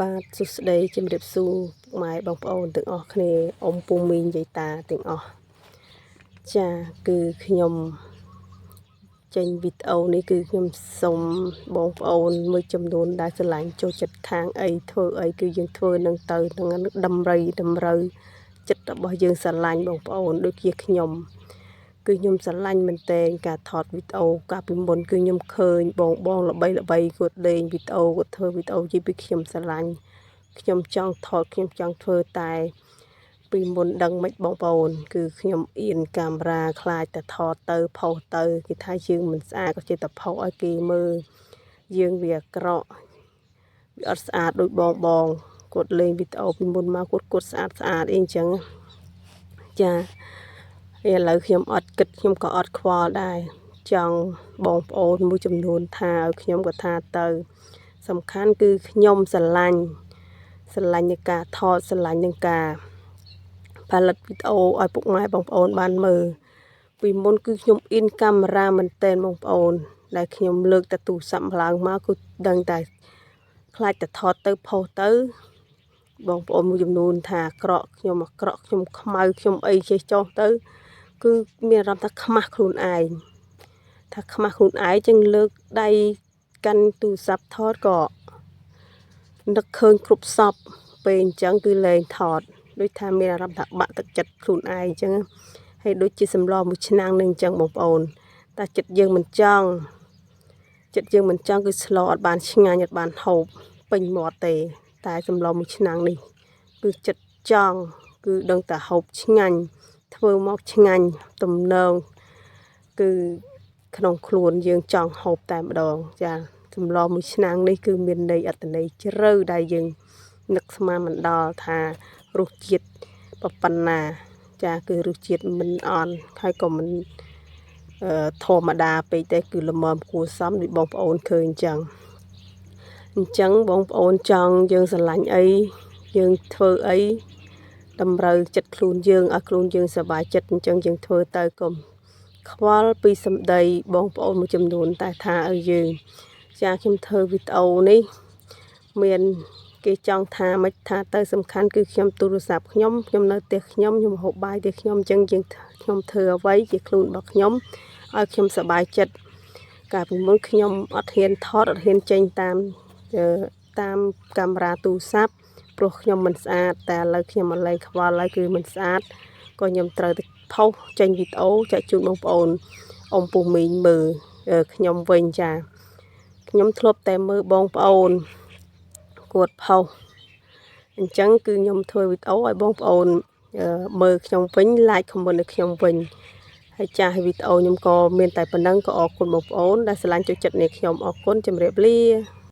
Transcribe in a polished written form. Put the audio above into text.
បាទសួស្តីជំរាបសួរម៉ែបងប្អូនទាំងអស់គ្នាអ៊ំពូមីងយាយតាទាំងអស់ចាគឺខ្ញុំចេញវីដេអូនេះគឺខ្ញុំសូមបងប្អូនមួយចំនួនដែលស្រឡាញ់ចូលចិត្តខាងអីធ្វើអីគឺយើងធ្វើនឹងទៅនឹងតម្រូវចិត្តរបស់យើងស្រឡាញ់បងប្អូនដូចជាខ្ញុំគឺខ្ញុំស្រឡាញ់មែនទែនការថតវីដេអូកាលពីមុនគឺខ្ញុំឃើញបងល្បីគាត់លេងវីដេអូគាត់ធ្វើវីដេអូជាពីខ្ញុំស្រឡាញ់ខ្ញុំចង់ថតខ្ញុំចង់ធ្វើតែពីមុនដឹងមិនបងប្អូនគឺខ្ញុំអៀនកាមេរ៉ាខ្លាចតែថតទៅផុសទៅគេថាយើងមិនស្អាតក៏ចេះតែផុសឲ្យគេមើលយើងវាអាក្រក់វាអត់ស្អាតដូចបងគាត់លេងវីដេអូពីមុនមកគាត់ស្អាតអីអញ្ចឹងចាឥឡូវខ្ញុំអត់គិតខ្ញុំក៏អត់ខ្វល់ដែរចង់បងប្អូនមួយចំនួនថាឲ្យខ្ញុំក៏ថាទៅសំខាន់គឺខ្ញុំស្រឡាញ់នឹងការថតស្រឡាញ់នឹងការផលិតវីដេអូឲ្យពុកម៉ែបងប្អូនបានមើលពីមុនគឺខ្ញុំអ៊ីនកាមេរ៉ាមែនទែនបងប្អូនដែលខ្ញុំលើកតែទូរស័ព្ទឡើងមកគឺដឹងតែខ្លាចតែថតទៅផុសទៅបងប្អូនមួយចំនួនថាអាក្រក់ខ្ញុំខ្មៅខ្ញុំអីចេះចោះទៅគឺមានអារម្មណ៍ថាខ្មាស់ខ្លួនឯងចឹងលើកដៃកាន់ទូរស័ព្ទថតក៏នឹកឃើញគ្រប់សពពេលអញ្ចឹងគឺលែងថតដូចថាមានអារម្មណ៍ថាបាក់ទឹកចិត្តខ្លួនឯងអញ្ចឹងហើយដូចជាសម្លមួយឆ្នាំងនឹងអញ្ចឹងបងប្អូនតែចិត្តយើងមិនចង់គឺស្លអត់បានឆ្ងាញ់អត់បានហូបពេញមាត់ទេតែសម្លមួយឆ្នាំងនេះគឺចិត្តចង់គឺដឹងតែហូបឆ្ងាញ់ធ្វើមកឆ្ងាញ់ទំនងគឺក្នុងខ្លួនយើងចង់ហូបតែម្ដងចាសម្លមួយឆ្នាំងនេះគឺមានន័យអត្ថន័យជ្រៅដែលយើងនឹកស្មានមិនដល់ថារសជាតិប៉ុណ្ណាចាគឺរសជាតិមិនអន់ហើយក៏មិនធម្មតាពេកទេគឺល្មមគួរសមដូចបងប្អូនឃើញអញ្ចឹងបងប្អូនចង់យើងស្រឡាញ់អីយើងធ្វើអីតម្រូវចិត្តខ្លួនយើងឲ្យខ្លួនយើងសប្បាយចិត្តអញ្ចឹងយើងធ្វើទៅកុំខ្វល់ពីសម្ដីបងប្អូនមួយចំនួនតែថាឲ្យយើងចាខ្ញុំធ្វើវីដេអូនេះមានគេចង់ថាមិនថាទៅសំខាន់គឺខ្ញុំទូរស័ព្ទខ្ញុំនៅផ្ទះខ្ញុំហូបបាយផ្ទះខ្ញុំអញ្ចឹងខ្ញុំធ្វើអ្វីជាខ្លួនរបស់ខ្ញុំឲ្យខ្ញុំសប្បាយចិត្តកាលពីមុនខ្ញុំអត់ហ៊ានថតអត់ហ៊ានចេញតាមកាមេរ៉ាទូរស័ព្ទព្រោះខ្ញុំមិនស្អាតតែឥឡូវខ្ញុំអត់លែងខ្វល់ហើយគឺមិនស្អាតក៏ខ្ញុំត្រូវតែផុសចេញវីដេអូចែកជូនបងប្អូនអ៊ំពូមីងមើលខ្ញុំវិញចាខ្ញុំធ្លាប់តែមើលបងប្អូនគាត់ផុសអញ្ចឹងគឺខ្ញុំធ្វើវីដេអូឲ្យបងប្អូនមើលខ្ញុំវិញ like comment ឲ្យខ្ញុំវិញហើយចាស់វីដេអូខ្ញុំក៏មានតែប៉ុណ្ណឹងក៏អរគុណបងប្អូនដែលស្រឡាញ់ចូលចិត្តនេះខ្ញុំអរគុណជម្រាបលា